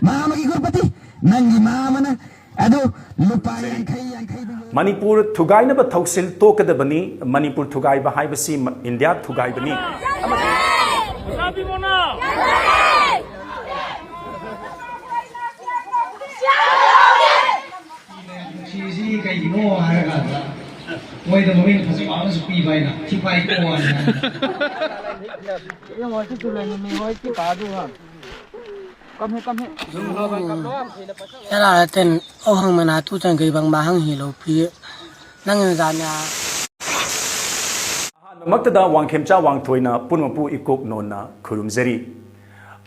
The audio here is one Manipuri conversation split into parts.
Mama ki kurpati nangi mama na ado lupa yang kai Manipur thugai na ba thoksil to kada bani Manipur thugai ba hai basi India thugai bani Sisi kai mo haraga moi da momin phasi ma su pi bai na thi pai ko an ये वासी तुले में होई की कादू हां कम है चला तेन ओहंग मना तू चंग गई बंग माहंग ही लो पी नंग जाना Maktada wangkhemcha wangthoina punmapu ikok nonna khurumjari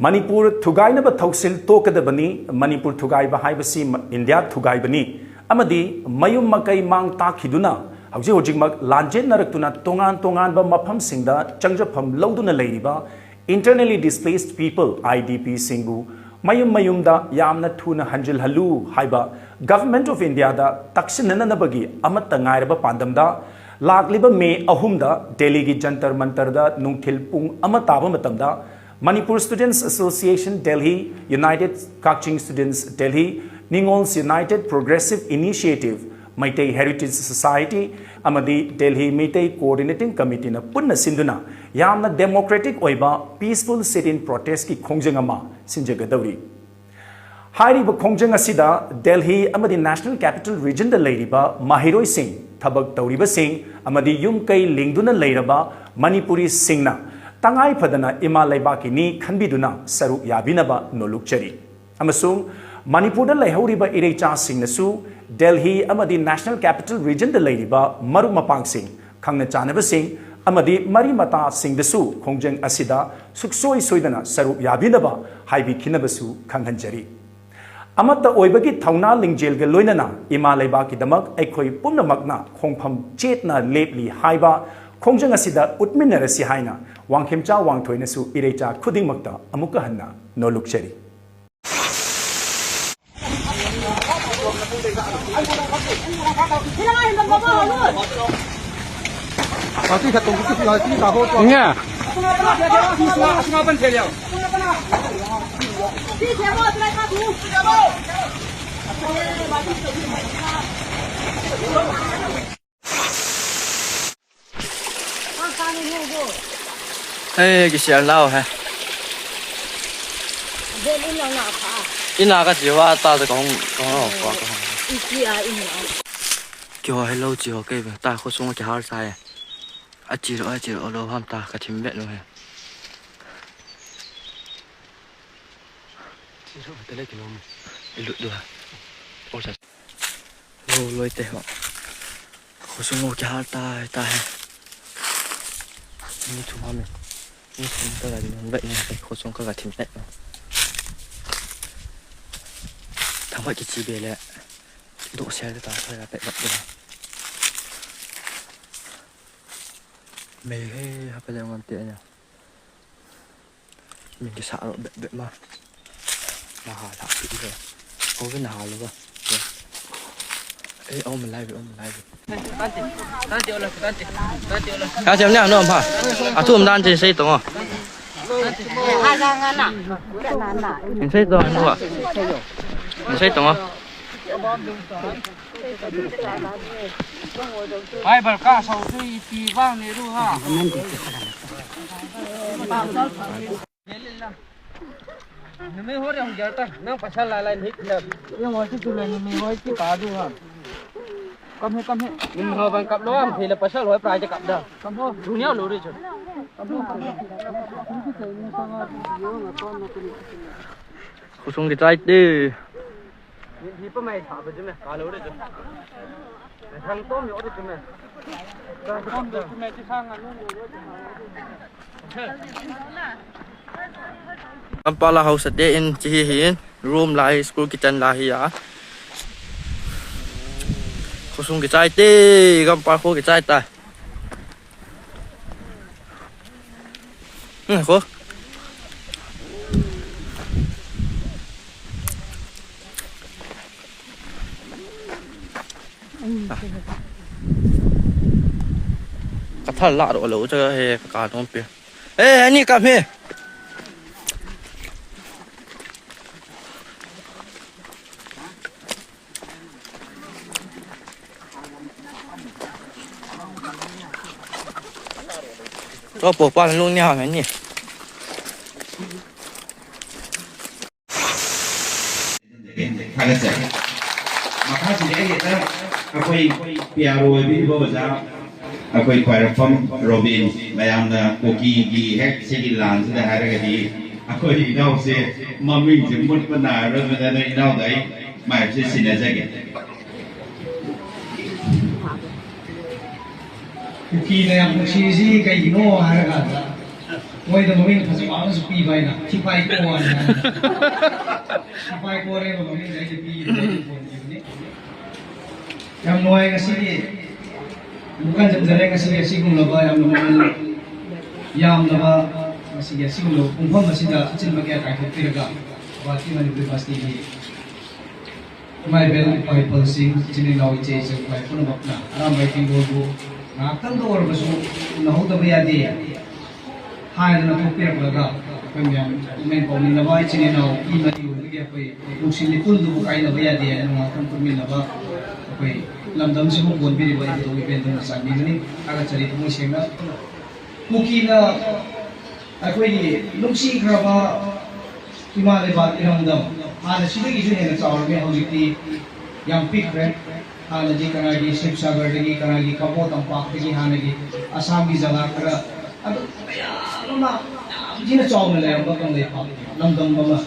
Manipur thugai na ba thoksil to kada bani Manipur thugai ba hai basi India thugai bani amadi mayum makai mang ta khiduna hauji hojingmak lanjet naraktuna tongan ba mafam singda changjapam lawduna leiriba internally displaced people IDP singbu mayum da yamna thuna hanjil halu haiba government of India da taksinana nabagi amatta ngairaba pandamda Lagliba May Ahumda Delhi gi Jantar Mantar da nungthil pung ama taba matamda Manipur Students Association Delhi United Kaching Students Delhi Ningol's United Progressive Initiative Meitei Heritage Society amadi Delhi Meitei Coordinating Committee na punna sinduna yamna democratic oiba peaceful sit-in protest ki khongjang ama sinjagadauri Hairiba khongjang asida Delhi amadi National Capital Region da leiriba Mahiroi Singh Thabak Tauriba Singh amadi yum kai lingduna leiraba Manipuri Singhna tangai phadana ima leibaki ni khanbiduna saru yabinaba nolukchari amasung Manipur da leihoriba ireicha singnasu Delhi amadi National Capital Region da leiriba Maru Mapang Singh khangna chanaba Singh amadi Mari Mata Singh dasu khongjang asida suksoi soidana saru yabinaba haibi khinabasu khanghanjari Amata oibagi thauna lingjel ga loinana ima leibaki damak aikhoi pumnamakna khongpham chetna lepli haiba khongjang asida utminarasi haina wangkhemcha wangthoina su ireicha khudingmakta amuka hanna nolukchari Ê, cái xe lao hả? In là cái gì hoa ta sẽ có qua kiểu hay lâu chiều cái ta có xuống cái hard sai à chỉ rồi lâu ham ta cái thím vẹn rồi chỉ rồi tới đây cái lông lụt được ôi trời lâu lôi tè họ có xuống cái hard ta như chúng ta mình như chúng ta là vậy này có xuống cái thím vẹn thằng vậy cái chi bề lẹ độ xe cho ta thôi là vậy được mày cái bây giờ ngon tiện nhỉ mình cái xả rồi bệ mà hà thả kỹ rồi có cái nào luôn cơ ê ông mình like cá chém nhau nữa không phải à thu đan thì xây tổng à mình xây tổng luôn à mình xây tổng à ai bảo cá sấu thì tì vang này luôn ha Nami hori ang jata nang pasal lain hit lab. Yang wasi tu lain nami hori ki kadu ha. Kam he. Nim ho ban kap lo am thì là pasal hoi prai kap da. Kam ho dunia lo ri chu. Kam ho. Kusung cái trái đi. Thì pa mai thả về chứ mẹ. Cá lo ri chu. Thằng tôm nhỏ ri chu mẹ. Tôm được chu mẹ chứ sang ăn luôn. Pala house at in chihihin room lahi school kitchen lahi ya khosung ki chai te gampal kho ki chai ta kho ka thal la ro lo cha he ka don pe ê anh đi cà phê Cho bố qua luôn nhau này nhỉ. Khai là mà khai chỉ để hiện ra quay piano với bố giờ quay quay from Robin bayang na Kuki gi hack city land sẽ hai cái gì quay đi đâu sẽ mà mình chỉ muốn vấn đề rồi mình đi đâu đấy mà chỉ xin là cái Kuki này em chỉ gì cái gì nó hay là moi da mami phasi ma su pi bai na chi pai ko an chi pai ko re mami dai pi dai ko ni yam noi ka si bukan jam ka si si kum lo ba yam no yam na ba si si kum lo kum pham si da chin ma ka ka ti ga ba ti mani bi pasti ni mai bel pai pal sing chin no che che pai ko no na ara mai ti go go na kan do or ba su na ho da ba ya di hai là nó biết là đó mình có mình là bao nhiêu nào im là điều cái vậy lúc sinh đi phun đủ cái là bây giờ thì nó không có mình là bao vậy làm đâm sẽ không buồn vì vậy tôi bên tôi là sản phẩm này các cái chơi tôi xem đó Kuki là cái gì lúc sinh ra ba thì mà lại bạn đi làm đâm là chỉ cái gì này là sao cái họ gì yang pick right là gì cái này ship sagar cái này gì kapo tampak cái này gì Assam cái jaga cái aduh lama jina chong le ba Kangleipak lamdam ba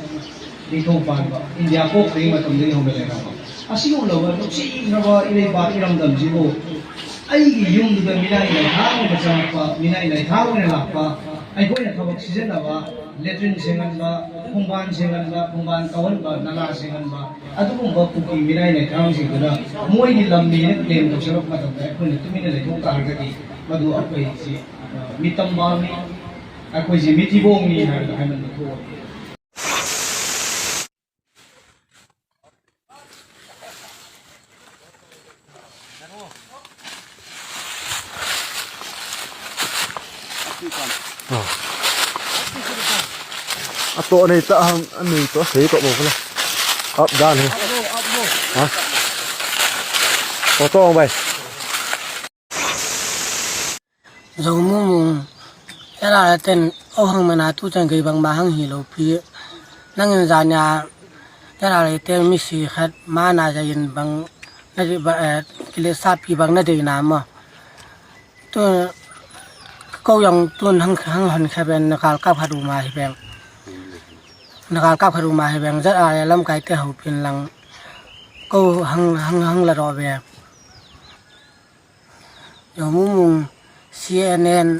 di thong pan ba India ko kri ma tam dei hong le ra ba asi ko lo ba si na ba ile ba iram dam ji bo ai gi yung da mina ile ha ko cha pa mina ile ha ko ne la pa ai ko ne thawak season na ba letrin sengan ba khumban kawan ba nala sengan ba adu ko ba Kuki mina ile thang si da moi gi lam ni ne claim to serok ma tam ko ne tumi ne le thong ka ga di madu apai si mitam ba mi aku je miti bong ni har da hanan ko Ato này ta anh mình có thấy cậu một cái ấp ra này hả có to không vậy dầu mùng cái là tên ô hằng mà na tu chân cái bằng ba hằng hiểu phi năng ra nhà cái là tên misi khát mà na ra yên bằng na đi cái sa phi bằng na đi nam mà tôi câu yang tuân hằng hằng khai bên nakal kap hadu ma hi beng nakal kap hadu ma hi beng rất là lâm cái te hậu pin lăng câu hằng là rồi về dầu mùng CNN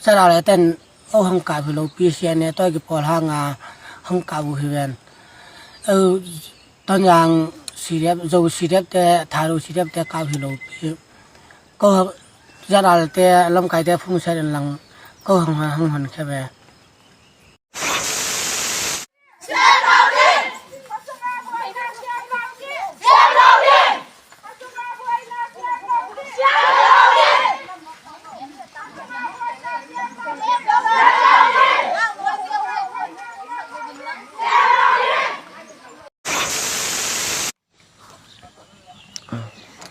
rất là tên ô hằng cả về lâu pi CNN tôi cái phò hàng hằng cả về hiện tận yang CDF dầu CDF te thà dầu CDF te cả về lâu pi có rất là te lâm cái te phun xe đến lăng có hằng cái về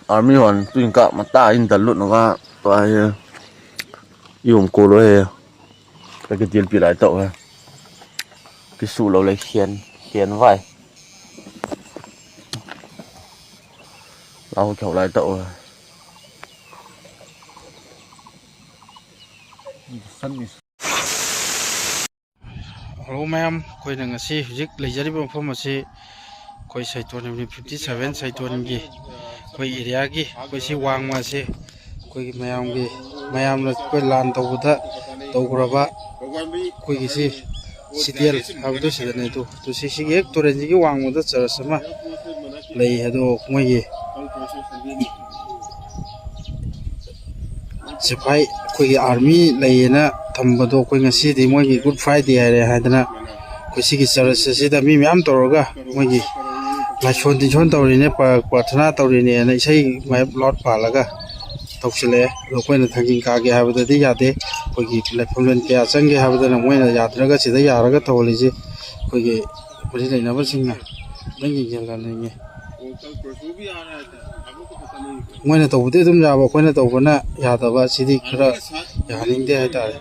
army hòn tuyên cạo mà ta in tận luận nó qua tôi dùng cô lối cái tiền bị lại tậu này cái sụ lâu lấy khiên vai lau chậu lại tậu Hello ma'am, koi nang asi hujik leijari ba phom asi koi saiton ni 57 saiton gi koi area gi koi si wang ma si koi mayam la koi lan tawda tawgraba koi gi si CDL habdo sidane to si ek to renji gi wang mo da chara sama lei hado moi gi sipai koi army leina thambado koi ngasi di moi gi good friday are hadana koi si gi chara si da mi myam toroga moi gi la chon tin chon tawri ne prathana tawri ne na isai mai lot pa laga tawsile lokoi na thangin ka ge habada di yade koi gi platform ke achang ge habada na moi na yadraga sida yaraga tawli ji koi gi puri leina ba singna dangi gelga ne moi na tawde dum jaba koi na tawbana yadaba sidi khra yahaning de hai tare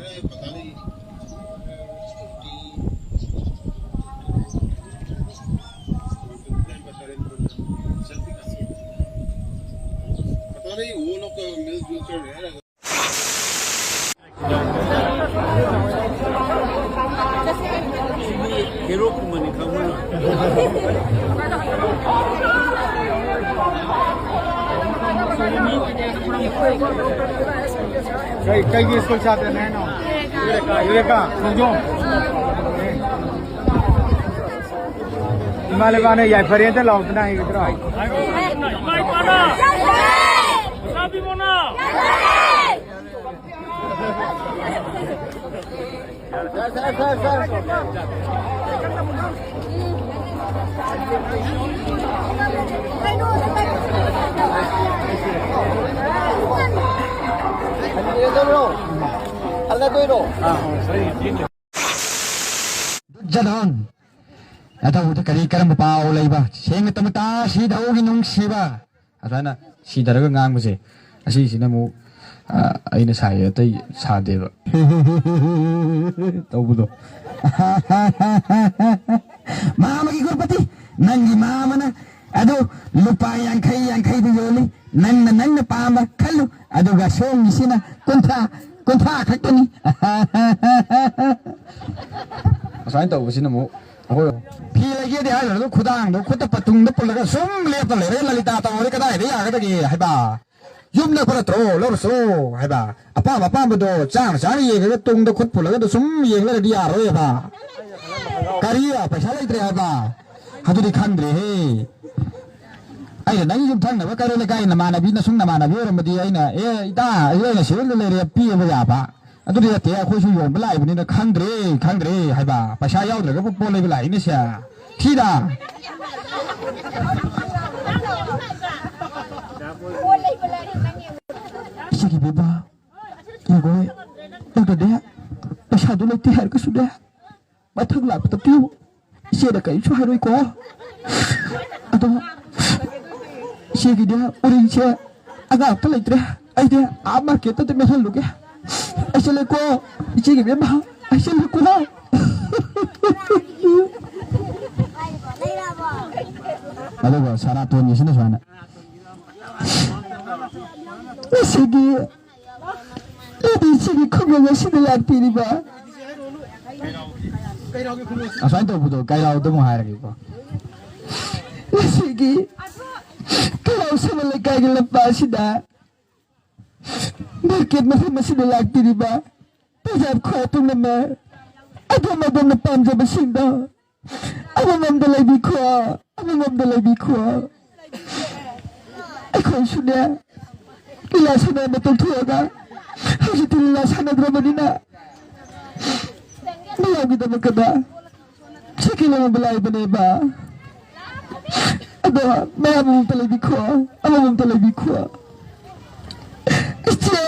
कई स्कूल से आते हैं ना युरेका समझो हिमालय वाले याइफरे ते लौटना है इधर Jadon atau udah kali kerem bapau lagi bah sehingga temata si tahu ginung si bah asana si darah ngang mesti si namu ini saya tu sade bah tahu betul mama ikut pati nangi mama na aduh lupa yang kai tu joli nang pama kalau aduh gasong di sini kontra kat ni asal tahu sih namu aku pilih lagi dia lalu khudang tu khud patung tu pula kan sum lihat tu leh lalita tahu dia kata dia kata dia heba jumlah pada terus lalu so heba apa betul jangan ye kata tung tu khud pula kan sum ye kata dia roy heba karya pasal itu heba hatu di khandre he ai nang jum thang na ba kare le kai na mana bi na sung na mana bi ram di ai na ita ai na sel le le pi ba ya ba adu dia te khoi su yon ba lai ba ni na khangdre hai ba pa sha yaw le ga po le ba lai ni sia thi da si ki ba ya goi dak de pa sha du le te har ka su da ba thak la pa ta piu si da kai chu hai roi ko adu si ki dia uring che aga pa le tre ai dia ama ke ta te me hal lu ke ai se le ko si ki ba ai se le ko adu ba sara to ni sine sana sigi khong ga si de yak pi ni ba asai to bu to kai lao to mo hai ra ki ko sigi kalau sama le kai ga pa si da market ma si de yak pi ni ba pajab kho to na ma adom na pam ja ba sin da amam da lai bi kho ai khoi su da ila sana ma to thu ga hausi tu ila sana dra ma ni na Bila kita berkata, sekilas membelai beneba. Ada, mana mungkin terlebih kuat, apa mungkin terlebih kuat. Istri,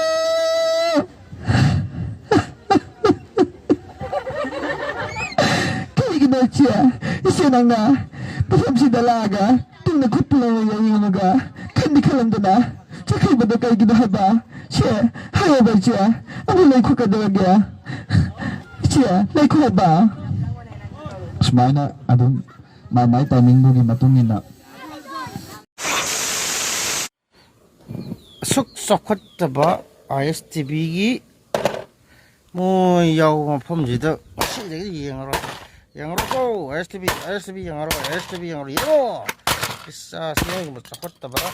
kali kita cia, istri nangga, pasal si dalaga, tunggu kupulang yang naga, kan di kalam tu na, cakap betul kali kita haba, cia, hayo baca, apa lagi kuat dia. Cia, lagi kuat ba? Semuanya adun, mamai timing dulu matungin na. Suk sokot taba ISTB gi mo yaw phom ji da si de yang ro ko ISTB yang ro yo isa sinai mo sokot taba kan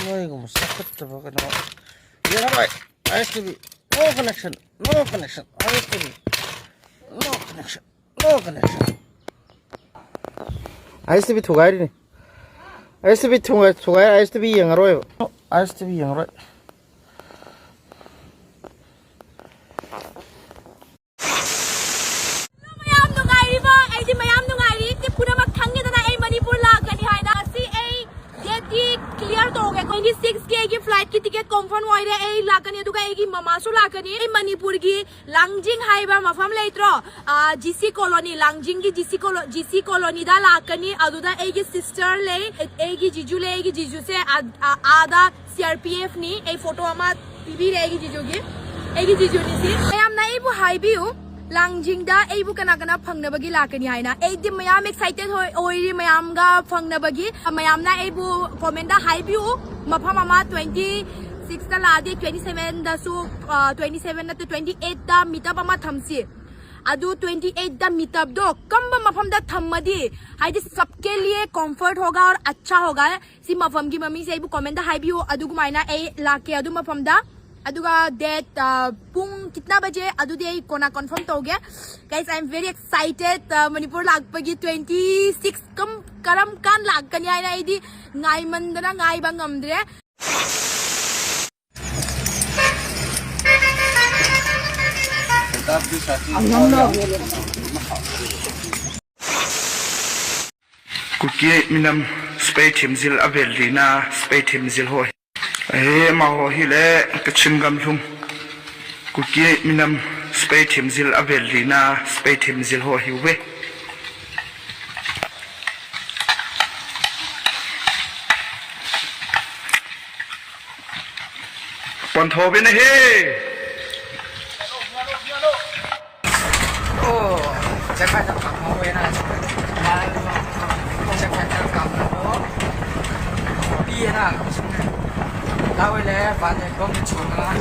yang ro ISTB no connection ISTB no connection ISTB thugai ni ISTB thugai ISTB yang ro ISTB yang ro flight की टिकट कंफर्म होइरे ए लाकनी दुगा एगी ममासु लाकनी ए मणिपुर की लांगजिंग हाइबा मफम लेत्रो जीसी कॉलोनी लांगजिंग की जीसी कॉलोनी दा लाकनी अदुदा एगी सिस्टर ले एगी जीजू से आधा सीआरपीएफ नी ए फोटो अमा पीबी रेगी जीजू की ꯑꯩꯒꯤ ꯖꯤꯖꯨꯅꯤꯁꯤ ꯃꯌꯥꯝꯅ ꯑꯩꯕꯨ ꯍꯥꯏꯕꯤꯌꯨ ꯂꯥꯡꯖꯤꯡꯗ ꯑꯩꯕꯨ ꯀꯅꯥ ꯀꯅꯥ ꯐꯪꯅꯕꯒꯤ ꯂꯥꯛꯀꯅꯤ ꯍꯥꯏꯅ ꯑꯩꯗꯤ ꯃꯌꯥꯝ ꯑꯦꯛꯁꯥꯏꯇꯦड ꯑꯣꯏꯔꯤ ꯃꯌꯥꯝꯒ ꯐꯪꯅꯕꯒꯤ ꯃꯌꯥꯝꯅ ꯑꯩꯕꯨ ꯀꯣꯃꯦꯟꯗ ꯍꯥꯏꯕꯤꯌꯨ ꯃꯐꯝ ꯑꯃ 26ꯗ ꯂꯥꯛꯑꯗꯤ 27ꯗꯁꯨ 27 नत 28दा मीटअप अमा थमसी अदु 28दा मीटअप दो कम मफम दा थमदी हाइदि सबके लिए कंफर्ट होगा और अच्छा होगा सी मफम की मम्मी से कमेंट दा हाइबियो अदु गुमाइना ए लाके अदु मफम दा अदुगा डेट पुंग कितना बजे अदु दे कोना कंफर्म तोगे guys I am very excited Manipur लाकपगी 26 कम करम कान लाकनी आइना आइदि ngaimandana ngaiba ngamdre Kuki minam spay timzil avelina spay timzil ho ma ho hile kachingam lum Kuki minam spay timzil avelina spay timzil ho hiwe Pon thobe na he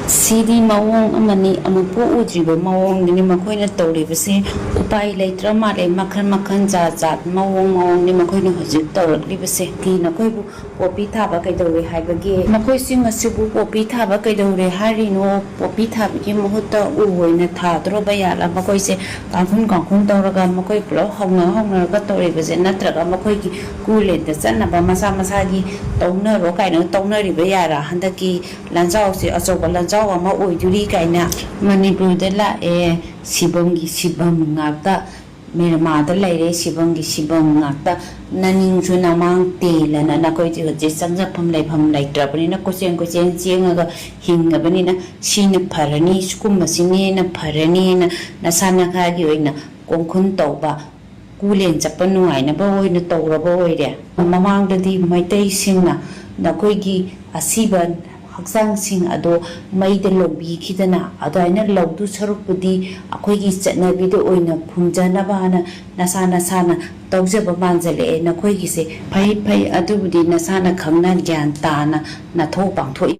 Sidi mawong amani amupu udriba mawong ni makoina tawribase upai leitra male makhan makhan ja jat mawong ni makoina hojik tawraklibase ti nakoibu popi thaba kaidawre haibage makoi sing asibu popi thaba kaidawre harino popi thaba ki mahutta uhoina thadro bayala makoi se kangkhun tawraga makoi pulo hongna ga tawribase natraga makoi ki kule da chanaba masa masa gi tawna ro kaina tawna riba yara handaki lanjao se achoba lanjao ama oiduri kaina Manipur da la e sibam ngakta Myanmar da laire sibam ngakta naning chu namang te lana na koi je sangja pham lai trapani na kochen chenga hinga bani na sina pharani skum masine na pharani na sana kha gi oina kongkhun tawba kulen chapa nuai na ba oina tawra ba oire mamang da di maitai singna na koi gi asiban Haksang sing ado mai de lobby kidana adaina lawdu sarupudi akhoi gi chatnabi de oina phunjana bana nasana sana tawjaba manjale na khoi gi se phai adubudi nasana khangna gyan ta na tho pangthoi